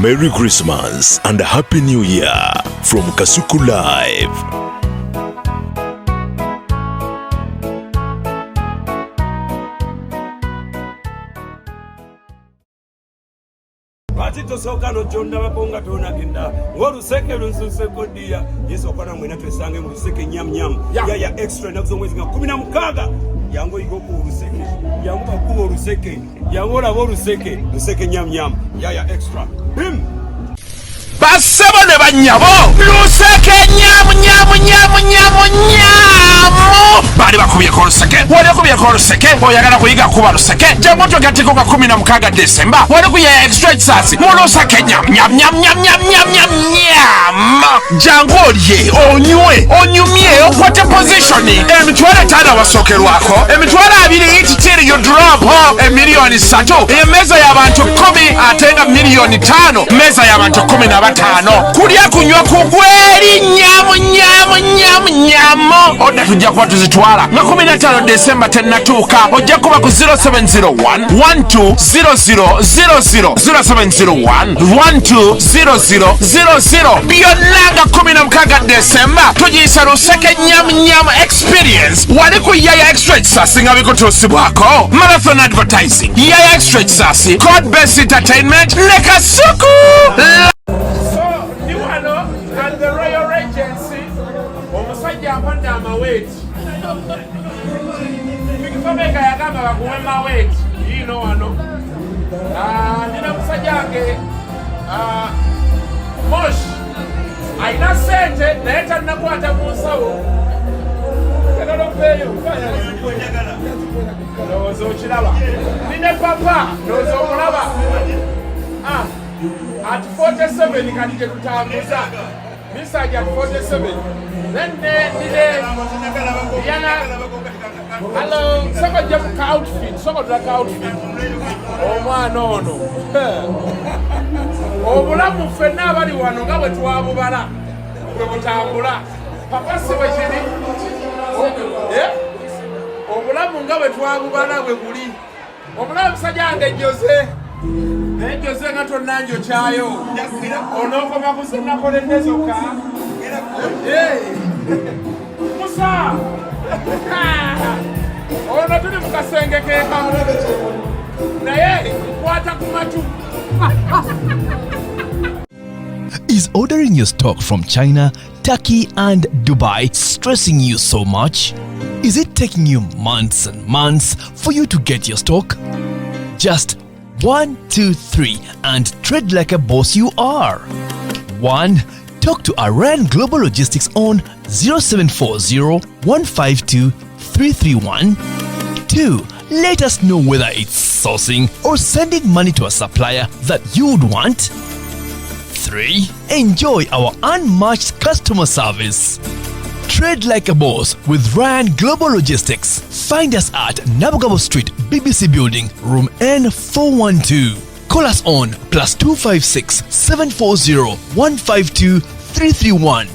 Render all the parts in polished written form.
Merry Christmas and Happy New Year from Kasuku Live. Batito sokano jonda baponga tona kinda woruseke lunsunse kodia yeso kwana mwena twesange mu luseke nyam ya extra nazo mwezi nga 16 yango igoku uruseke yango bakubo uruseke yango labo uruseke luseke nyam ya extra bim basebo ne banyabo luseke nyam bali bakubyeko luseke wali kubyeko luseke oyagala kuyiga kuba luseke jamoto gatiko ka 16 December wali kuya extra sasi mu luseke nyam jangu olye onyumye okwate positioning emitwala tana wasokerwako emitwala abiri ititiri you drop emiliyoni 3 emeza y'abantu 10 atenga miliyoni 5 meza y'abantu 15 kulya kunywa kugweri nyamu oda tujja kuba tuzitwala nga 15 December tenatuuka ojja kuba ku 0701 120000 0701 120000 byonna nga 16 December tugiyisa luseke nyam experience wali ku yaya extra sasi nga bikutuusibwako marathon advertising yaya extra sasi code based entertainment ne Kasuku. And the Royal Regency, omusajja apadde amaweti Bigfameka yagamba bakuwe maweti yino wano nina musajja wange Mosh ayina sente naye talinakwata mu nsawo ndowooza okiraba nine papa ndowooza omulaba at 47 kati tetutambuza Mesach at 47 then hello soko jamu outfit soko black outfit omwana ono obulamu ffenna abali wano nga bwe twabubala bwe butambula papa si bwe kiri obulamu nga bwe twabubala bwe buli omulamu musajja wange Jose Jose nga tonnanjo kyayo onokoma kusenakoledde zokka Musa ono tuli mu kasenge keekamu naye kwata ku matu. Is ordering your stock from China, Turkey and Dubai stressing you so much? Is it taking you months and months for you to get your stock? Just 1, 2, 3 and trade like a boss you are. 1. Talk to Iran Global Logistics on 0740 152 331. 2. Let us know whether it's sourcing or sending money to a supplier that you would want. 3. Enjoy our unmatched customer service. Trade like a boss with Ryan Global Logistics. Find us at Nabugabo Street, BBC Building, Room N412. Call us on +256 740 152 331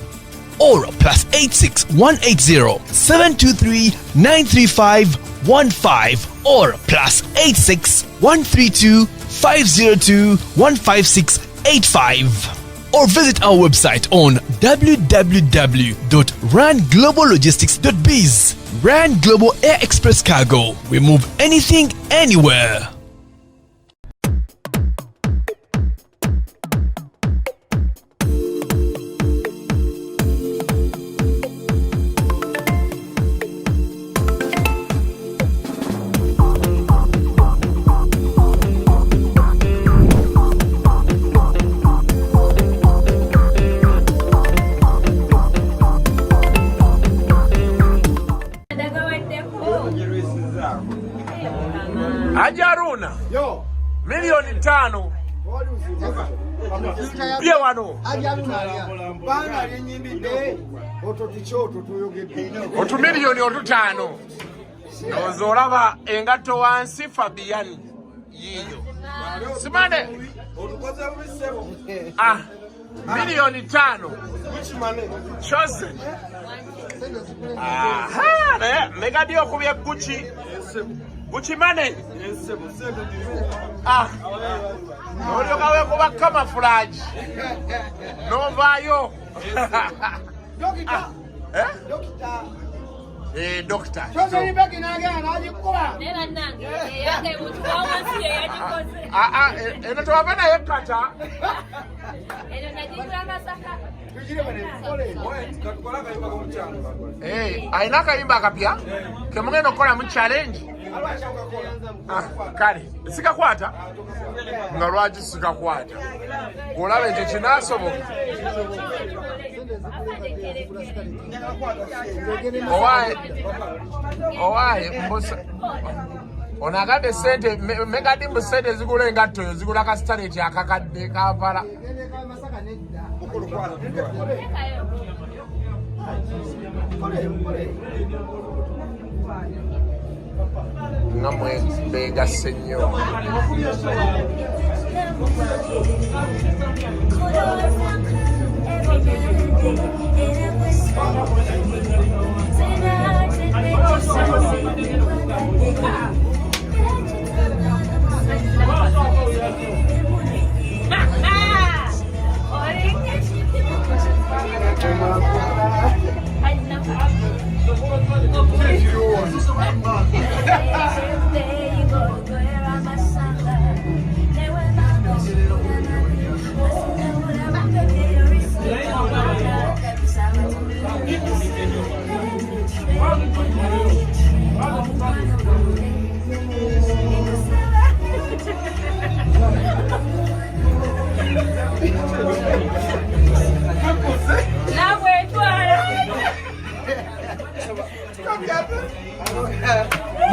or +86 180 723 935 15 or +86 132 502 156 85. Or visit our website on www.rangloballogistics.biz. Rand Global Air Express Cargo. We move anything, anywhere. Haruna milioni 5 pia wano otu milioni otu 5 nozolaba engato wansi Fabiani yiyo simane milioni 5 chose Mega dio kubye Gucci Mukimane. Ah. Olyoka weekuba camouflage. Novaayo. Dokita. Eh? Dokita. Doctor. Sasa ni Becky n'agenda n'agikuba. Neba nange yake muntu wawansi yagikoze. Eno tewava naye kata. Eno nagigula amasaka. Alina akayimba akapya kemugenda okukola mu challenge. Kale sikakwata nga lwaki sikakwata olaba ekyo kinaasoboka owaaye ono agambye sente megadimbu sente zigula engatto eyo zigula kastareti akakadde kampala nga mwegasse nnyo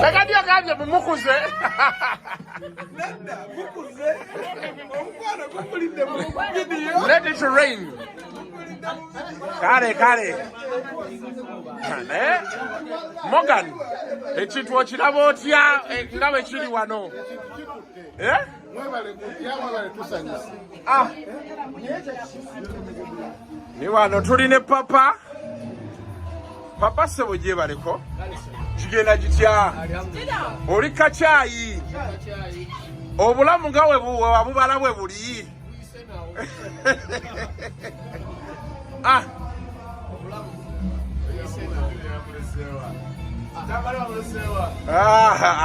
Becky agambye mumukuze. Let it rain. Kale. Morgan, ekintu okiraba otya nga bwe kiri wano? Ni wano tuli ne papa. Papa sebo gyebaleko. Kigenda gitya? Oli kacaayi. Obulamu nga wabubala bwe buli.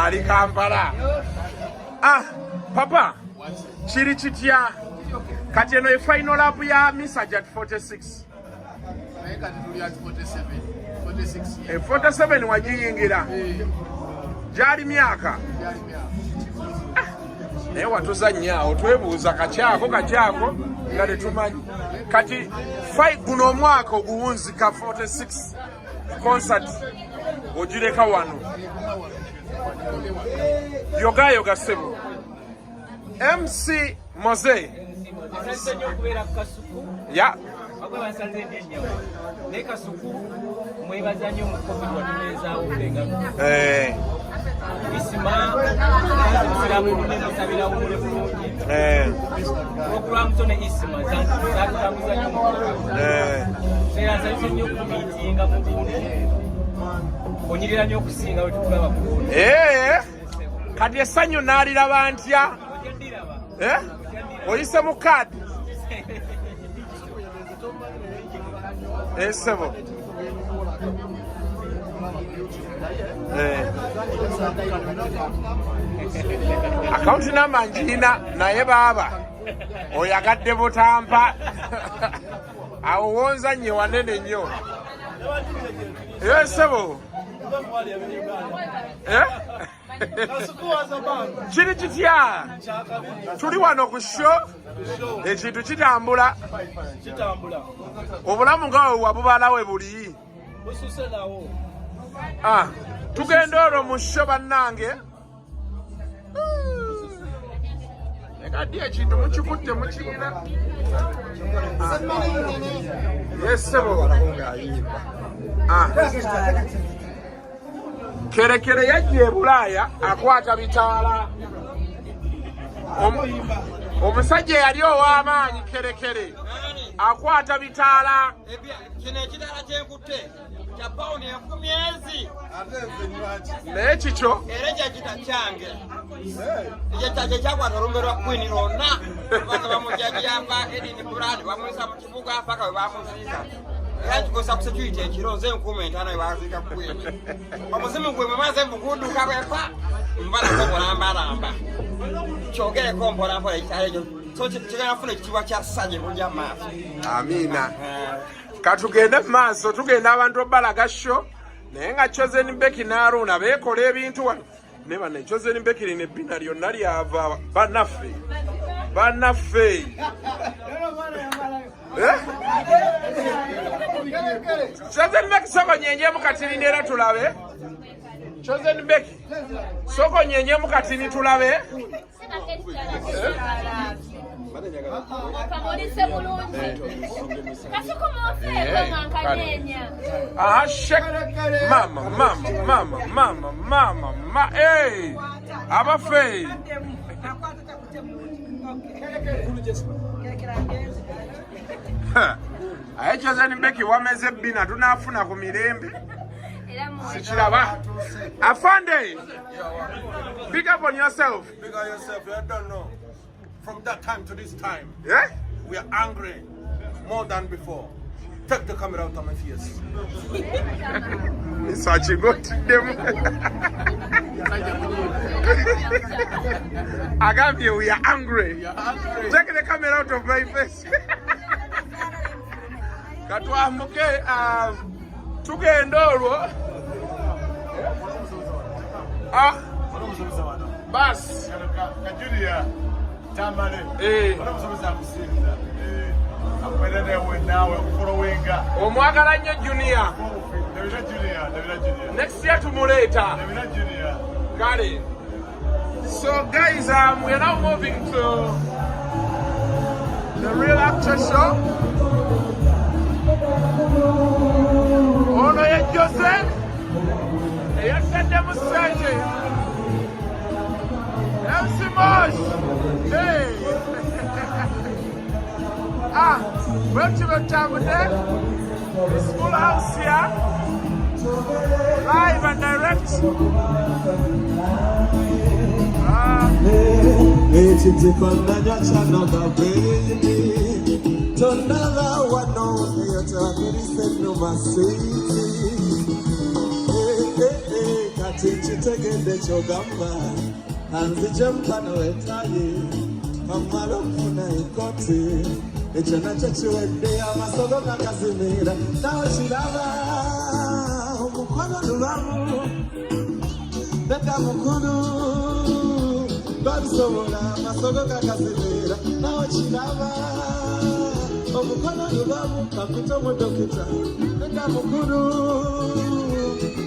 Ali Kampala. Papa, kiri kitya? Kati eno e final lap ya Mesach at 46. 47 wagiyingira. Gyali myaka. Naye watuzannya otwebuuza kakyako nga tetumanyi. Kati guno omwaka oguwunzika 46 concert ogireka wano. Yoga sebo. MC Moze. Ya. Kati essanyu n'aliraba ntya? Oyise mu kaadi? Sebo. Akaunti namba njina naye baaba oyagadde butampa awo wonza nnyo wanene nnyo. Sebo. Kiri kitya? Tuli wano ku show ekintu kitambula. Obulamu nga wabubala we buli. Tugenda olwo mu show bannange. Ekaddi ekintu mukikutte mukirina. Sebo. Kerekere yajja e Bulaaya akwata bitaala. Omusajja yali ow'amaanyi kerekere akwata bitaala. Kino ekirala kyenkutte Japani ya kumiezi. Nechicho. Ereja kitachange. Eje chakwa norumero kwini rona. Baka bamujaji yamba edini burani bamwisa mukibuga afaka bamuzika. Yachi kosa kusecurity ekironze nkumenta na bazika kwini. Bamuzimu gwe mamaze mbugudu kabwepa. Mbala ko lamba. Chogere kombo lamba ekalejo. So chigana funa kiwa kya sanje kunja maso. Amina. Katugende maso tugenda abantu obalaga show. Nenga Chosen Becky na Haruna bekola ebintu wano. Ne bana Chosen Becky ne bina lyonna lyava banaffe. Chosen Becky soko nyenye mukatini era tulabe. Chosen Becky soko nyenye mukatini tulabe. Mama, hey, abafe. Aye Chosen Becky wameze bina tunafuna ku mirembe. Sichiraba. Afande. Pick up on yourself. Big on yourself, you don't know. From that time to this time, yeah? We are angry more than before. Take the camera out of my face. It's such a good them. I got you, we are angry. Take the camera out of my face. Katwa muke tugenda bas Kajulia Tamale. Omwagala nnyo Junior. Next year tumuleta. Got it. So guys, we are now moving to the real actor show. Ono ye Joseph. Eyasende musanje. Hey! Welcome to the school house here, live and direct. Anzi jampano etaye amalo funa ikote echana chachiwede amasogo kakazimira nawe chiraba umukono lubamu beta mukuru babisobola amasogo kakazimira nawe chiraba umukono lubamu kakuto mudokita beta mukuru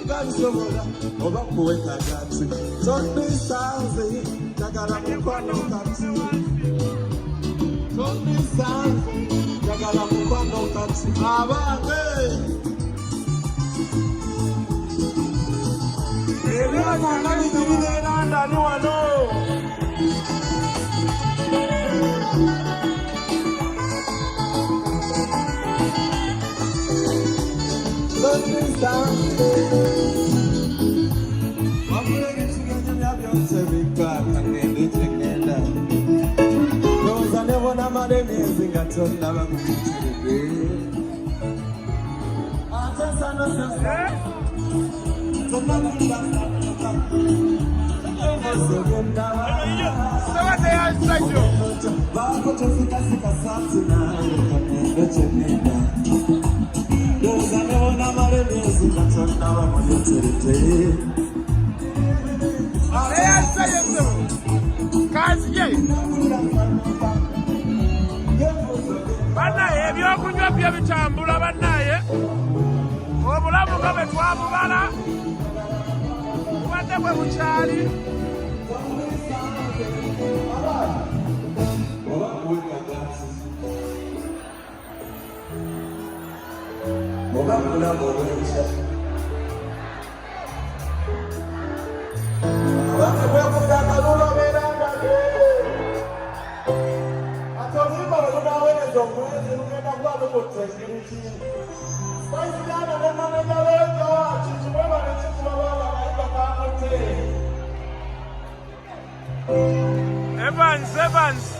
babisobola oba kuweka gati Tony Sanzi, Jagala Mukwano Kati. Tony Sanzi, Jagala Mukwano Kati. Abate. Ewa mwana nibile nanda nuano. Tony Sanzi. Banaye ebyokunywa bye bitambula banaye obulamu nga bwe twabubala bubadde bwe bukyali Evans.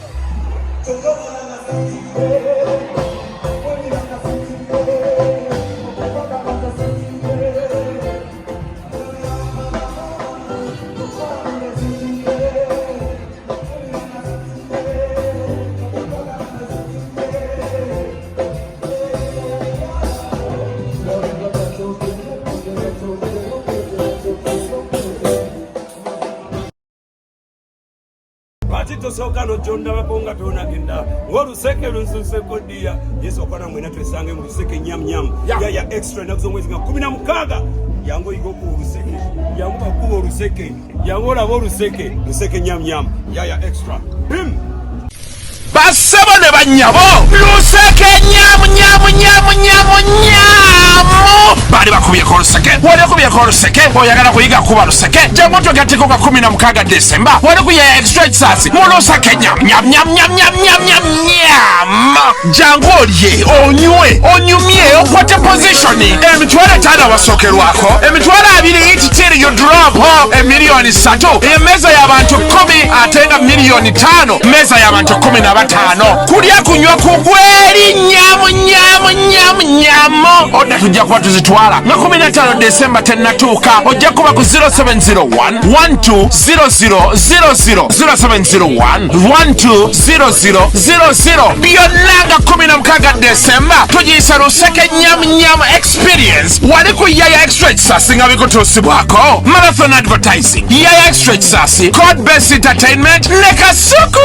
Tosooka n'ojonda bakonga tonagenda ng'oluseke lunsunse koddiya yesu okwana mwena twesange mu luseke nyamnyam yaya extra ennaku z'omwezi nga 16 yangu oyiga okuba oluseke yangu bakuba oluseke yangu olaba luseke nyamnyam yaya extra basebo ne banyabo luseke nyamu bali bakubyeko oluseke wali okubyeko oluseke oyagala kuyiga kuba luseke jangu twegatteko ka 16 Desemba wali kuyaya extra kisasi mu luseke nyam jangu olye onyumye okwate positioni emitwalo 5 abasookerwako emitwalo 2 ititiriyo drop emiliyoni 3 emmeeza y'abantu 10 ate nga miliyoni 5 mmeeza y'abantu 15 kulya kunywa kugweri nyamu odda tujja kuba tuzitwala nga 15 Desemba tennatuuka ojja kuba ku 0701 120000 0701 byonna nga 16 Desemba tugiyisa luseke nyamu experience wali ku yaya extra kisasi nga bikutuusibwako marathon advertising yaya extra kisasi code based entertainment ne Kasuku.